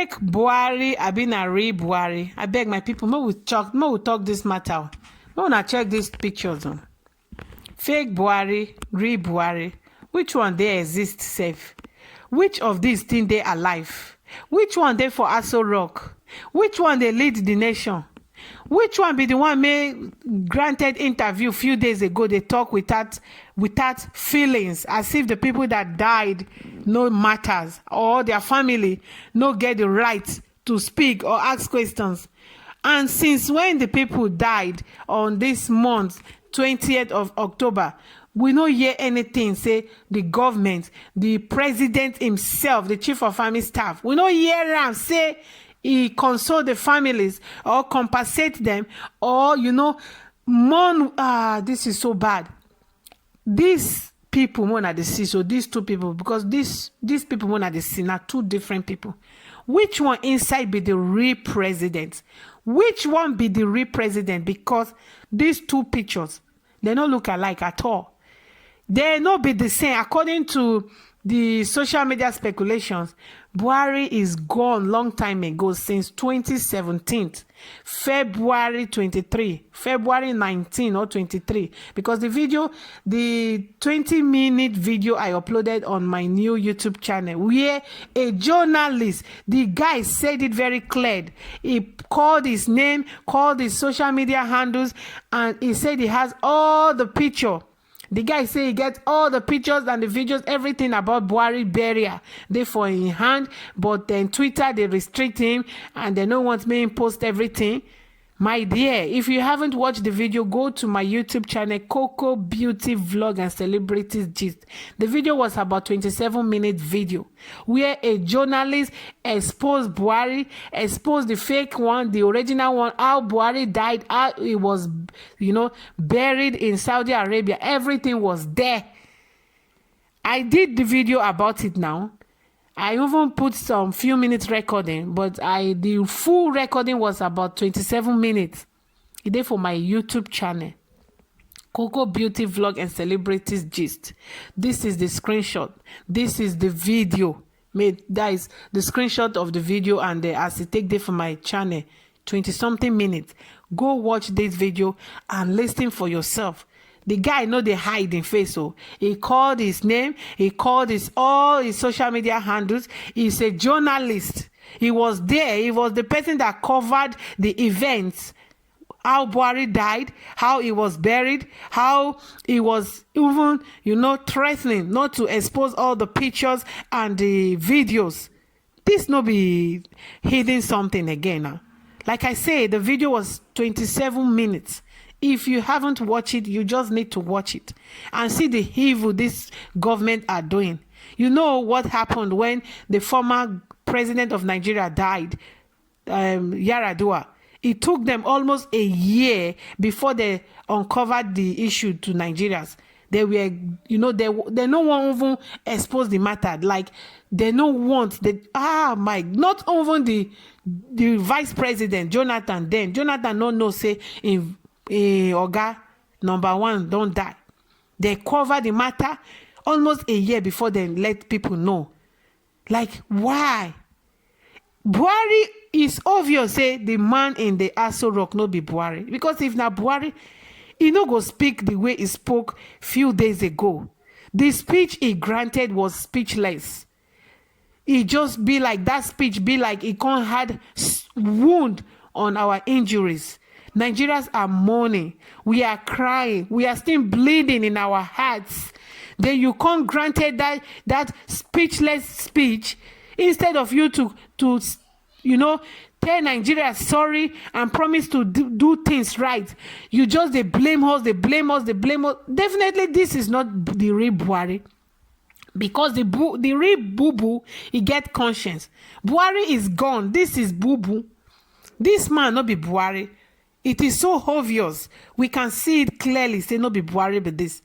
Fake Buhari, Abina Re Buhari. I beg my people, we talk this matter. No, na check these pictures. Fake Buhari, Re Buhari. Which one they exist safe? Which of these things they alive? Which one they for Aso Rock? Which one they lead the nation? Which one be the one made granted interview few days ago? They talk without feelings, as if the people that died no matters, or their family no get the right to speak or ask questions. And since when the people died on this month, 20th of October, we no hear anything say the government, the president himself, the chief of army staff, we no hear am say he console the families or compensate them or mourn. This is so bad. These people more at the sea, so these two people, because these people more at the sea are two different people. Which one inside be the real president? Which one be the real president? Because these two pictures, they don't look alike at all. They not be the same. According to the social media speculations, Buhari is gone long time ago, since 2017, February 23, February 19 or 23. Because the 20-minute video I uploaded on my new YouTube channel, where a journalist, the guy said it very clear. He called his name, called his social media handles, and he said he has all the picture. The guy say he gets all the pictures and the videos, everything about Buhari burial. They for in hand, but then Twitter, they restrict him and they don't want me to post everything. My dear, if you haven't watched the video, go to my YouTube channel, Coco Beauty Vlog and Celebrities Gist. The video was about 27-minute video where a journalist exposed Buhari, exposed the fake one, the original one, how Buhari died, how he was, buried in Saudi Arabia. Everything was there. I did the video about it now. I even put some few minutes recording, but the full recording was about 27 minutes. It did for my YouTube channel, Coco Beauty Vlog and Celebrities Gist. This is the screenshot. This is the video. That is the screenshot of the video, and as it take there for my channel, 20-something minutes. Go watch this video and listen for yourself. The guy know they hide in face, so he called his name, he called all his social media handles. He's a journalist. He was there. He was the person that covered the events. How Buhari died, how he was buried, how he was even, threatening not to expose all the pictures and the videos. This no be hiding something again. Like I say, the video was 27 minutes. If you haven't watched it, you just need to watch it and see the evil this government are doing. You know what happened when the former president of Nigeria died, Yaradua. It took them almost a year before they uncovered the issue to Nigerians. They were, they no one even expose the matter. Like they don't want not even the vice president Jonathan. Then Jonathan no say in. Oga number one don't die. They cover the matter almost a year before they let people know. Like, why? Buhari is obvious, say the man in the Aso Rock no be Buhari. Because if na Buhari, he no go speak the way he spoke few days ago. The speech he granted was speechless. He just be like, that speech be like he can't had wound on our injuries. Nigerians are mourning. We are crying. We are still bleeding in our hearts. Then you can't granted that speechless speech instead of you to tell Nigeria sorry and promise to do things right. You just they blame us. Definitely, this is not the real Buhari. Because the real boo-boo, he get conscience. Buhari is gone. This is boo-boo. This man not be Buhari. It is so obvious. We can see it clearly. Say no be Buhari, but this.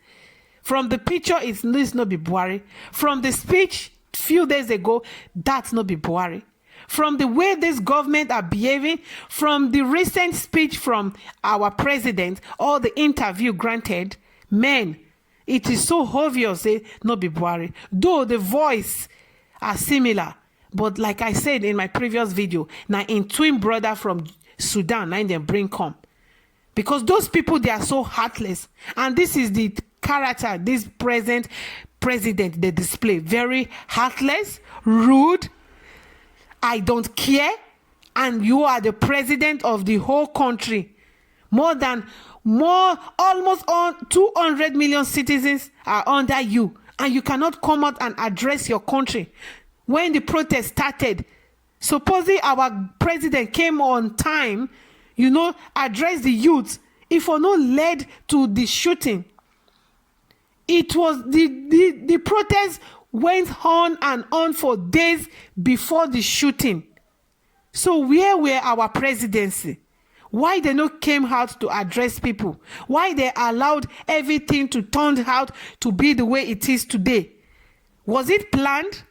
From the picture, it's not be Buhari. From the speech few days ago, that's not be Buhari. From the way this government are behaving, from the recent speech from our president, or the interview granted, men, it is so obvious. Say no be Buhari. Though the voice are similar, But like I said in my previous video, now in twin brother from Sudan, now they bring come. Because those people, they are so heartless. And this is the character this present president they display. Very heartless, rude, I don't care. And you are the president of the whole country. Almost 200 million citizens are under you. And you cannot come out and address your country. When the protest started, supposedly our president came on time, address the youth. If or not led to the shooting, it was the protest went on and on for days before the shooting. So where were our presidency? Why they not came out to address people? Why they allowed everything to turn out to be the way it is today? Was it planned?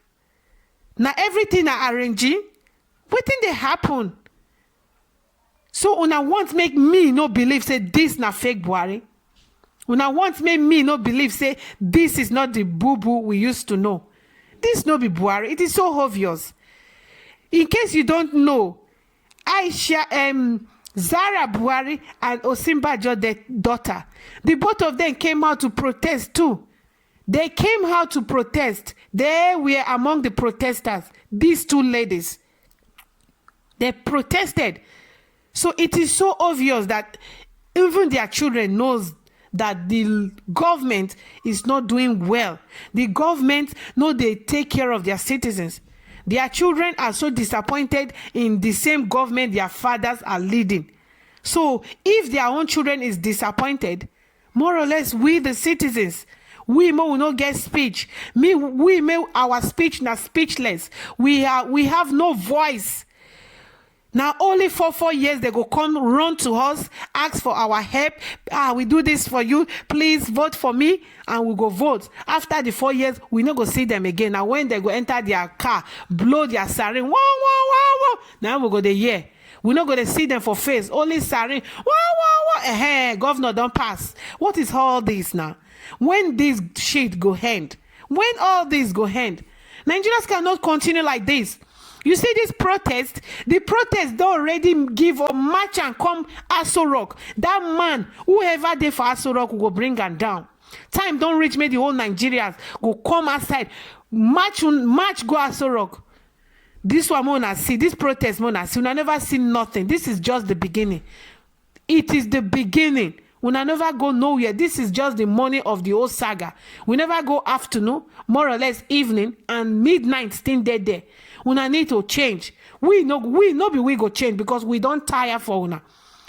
Now everything are arranging. What did they happen? So una want make me no believe say this na fake Buhari. Una want make me no believe say this is not the boo-boo we used to know. This no be Buhari. It is so obvious. In case you don't know, Zara Buhari and Osinbajo, their daughter, the both of them came out to protest too. They came out to protest. They were among the protesters. These two ladies, they protested. So it is so obvious that even their children knows that the government is not doing well. The government they take care of their citizens. Their children are so disappointed in the same government their fathers are leading. So if their own children is disappointed, more or less we the citizens, we will not get speech. We may our speech not speechless. We have no voice. Now only for 4 years they go come run to us, ask for our help. We do this for you. Please vote for me, and we go vote. After the 4 years, we not go see them again. Now when they go enter their car, blow their siren, wow, wow, wow, wow. Now we go the year. We not going to see them for face. Only siren, wow, wow, wow. Governor don't pass. What is all this now? When this shit go end? When all this go end? Nigerians cannot continue like this. You see this protest, the protest don't already give a march and come Aso Rock. That man, whoever they for Aso Rock, will bring them down. Time don't reach me, the whole Nigerians go come outside, march go Aso Rock. This one mona see, this protest mona see, we never seen nothing. This is just the beginning. It is the beginning. We never go nowhere. This is just the morning of the whole saga. We never go afternoon, more or less evening, and midnight still there. Una need to change. We go change because we don't tire for una.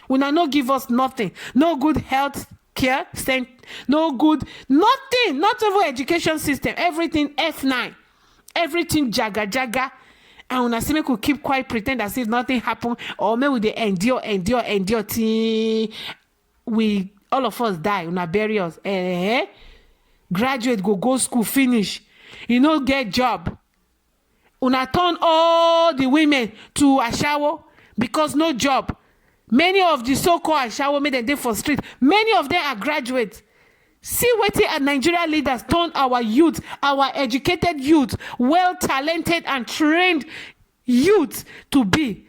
Una no give us nothing. No good health care, no good, nothing. Not even education system. Everything F9. Everything jaga. And una see me could keep quiet, pretend as if nothing happened, or maybe they endure till we all of us die. Una bury us. Graduate go school, finish. Get job. Una turn all the women to Ashawo because no job. Many of the so-called Ashawo made them day for street. Many of them are graduates. See what our Nigerian leaders turn our youth, our educated youth, well-talented and trained youth to be.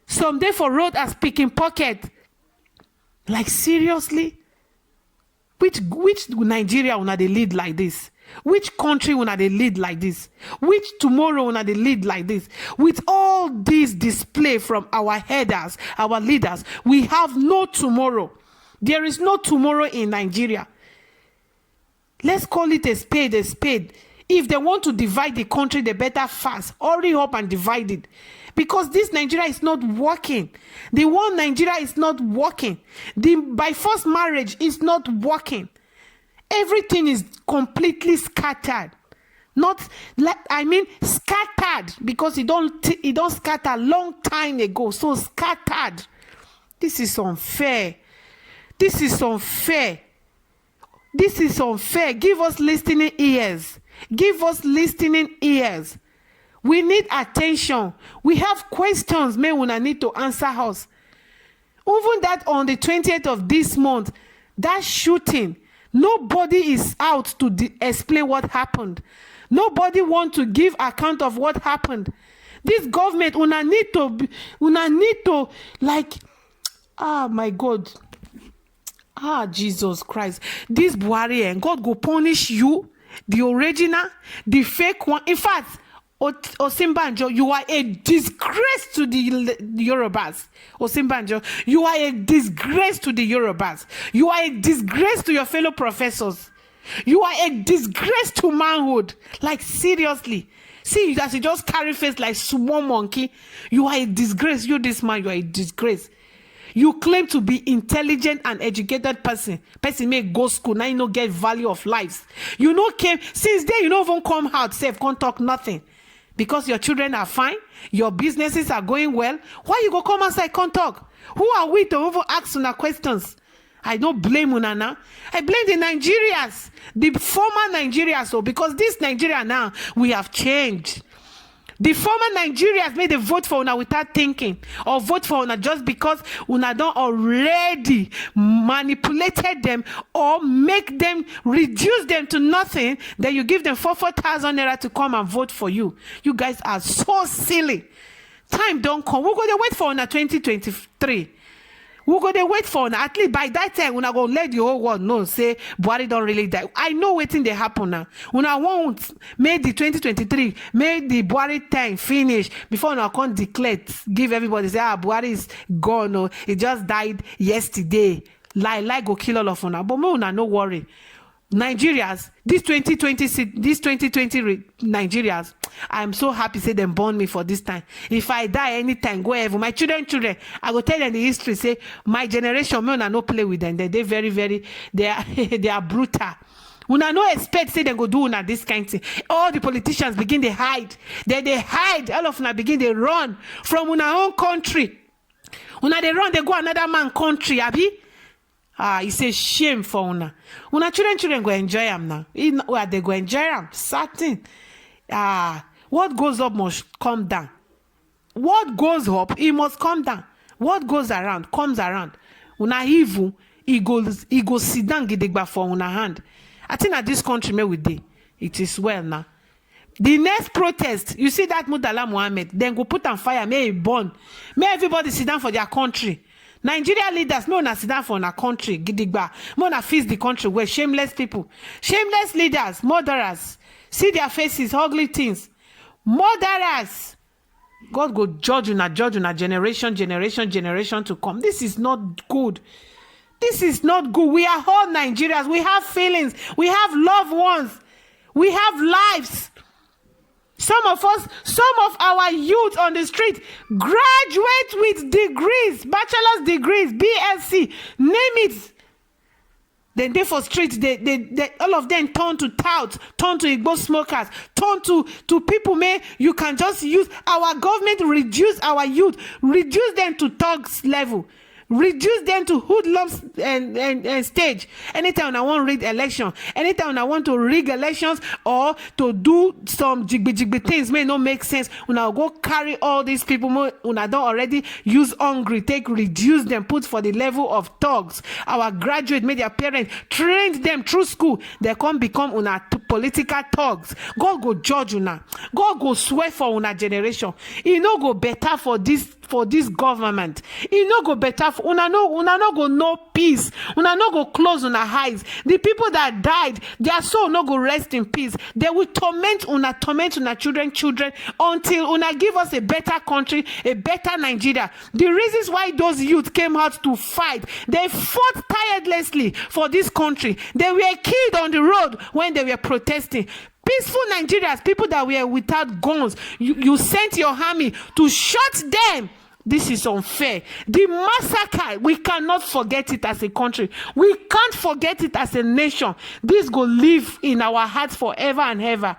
Some day for road as picking pocket. Like seriously? Which Nigeria una they lead like this? Which country una they lead like this? Which tomorrow una they lead like this? With all this display from our headers, our leaders, we have no tomorrow. There is no tomorrow in Nigeria. Let's call it a spade, a spade. If they want to divide the country, they better fast. Hurry up and divide it. Because this Nigeria is not working. The one Nigeria is not working. The by force marriage is not working. Everything is completely scattered. Scattered because it don't scatter long time ago. So scattered. This is unfair. This is unfair. This is unfair. Give us listening ears. Give us listening ears. We need attention. We have questions may una need to answer us. Even that on the 20th of this month, that shooting, Nobody is out to explain what happened. Nobody want to give account of what happened. This government, una need to, like, ah, my God. Ah, Jesus Christ. This Buhari, and God go punish you, the original, the fake one. In fact, Osinbajo, you are a disgrace to the Yorubas. Osinbajo, you are a disgrace to the Yorubas. You are a disgrace to your fellow professors. You are a disgrace to manhood. Like, seriously. See, that you just carry face like small monkey. You are a disgrace. You, this man, you are a disgrace. You claim to be intelligent and educated person. Person may go school, now you no get value of lives. You know, came since then you don't even come out, safe, can't talk nothing. Because your children are fine, your businesses are going well. Why you go come outside, can't talk? Who are we to even ask una questions? I don't blame una now. I blame the Nigerians, the former Nigerians. So because this Nigeria now, we have changed. The former Nigerians made a vote for una without thinking, or vote for una just because una don't already manipulated them or make them, reduce them to nothing. Then you give them 4,000 naira to come and vote for you. You guys are so silly. Time don't come. We're going to wait for una 2023. We're going to wait for una. At least by that time, una go let the whole world know, say, Buhari don't really die. I know waiting they happen now. Una won't make the 2023, make the Buhari time finish before una can't declare, give everybody, say, Buhari is gone, or he just died yesterday. Lie go kill all of una. But me una no worry. Nigerians, this 2020 Nigerians, I'm so happy say them born me for this time. If I die anytime, go ever. My children, I go tell them the history. Say my generation, me una no play with them. They very, they are they are brutal. Una no expect say they go do una this kind of thing. All the politicians begin they hide. They hide. All of una begin they run from una own country. Una they run, they go another man country, abi. Ah, it's a shame for una. Una children go enjoy them now. Where they go enjoy them, certain. Ah, what goes up must come down. What goes up, it must come down. What goes around comes around. Una evil, it goes sit down gidigba for una hand. I think that this country may with day. It is well now. The next protest, you see that Murtala Muhammad, then go put on fire, may it burn. May everybody sit down for their country. Nigeria leaders, may una sit down for our country, gidigba. May una fix the country where shameless people. Shameless leaders, murderers. See their faces, ugly things. Murderers. God go judge una generation to come. This is not good. This is not good. We are all Nigerians. We have feelings. We have loved ones. We have lives. Some of our youth on the street graduate with degrees, bachelor's degrees, BSc, name it. Then they for street, they all of them turn to touts, turn to Igbo smokers, turn to people, man, you can just use our government, reduce our youth, reduce them to thugs level. Reduce them to hoodlums and stage. Anytime I want to rig election, anytime I want to rig elections or to do some jigby things may not make sense. When I go carry all these people, when I don't already use hungry, reduce them, put for the level of thugs. Our graduate made their parents trained them through school. They come become una political thugs. God go judge una. God go swear for una generation. It no go better for this government. It no go better for una no go no peace. Una no go close una eyes. The people that died, their soul no go rest in peace. They will torment una children until una give us a better country, a better Nigeria. The reasons why those youth came out to fight, they fought tirelessly for this country. They were killed on the road when they were protesting. Peaceful Nigerians, people that were without guns, you sent your army to shut them. This is unfair. The massacre, we cannot forget it as a country. We can't forget it as a nation. This will live in our hearts forever and ever.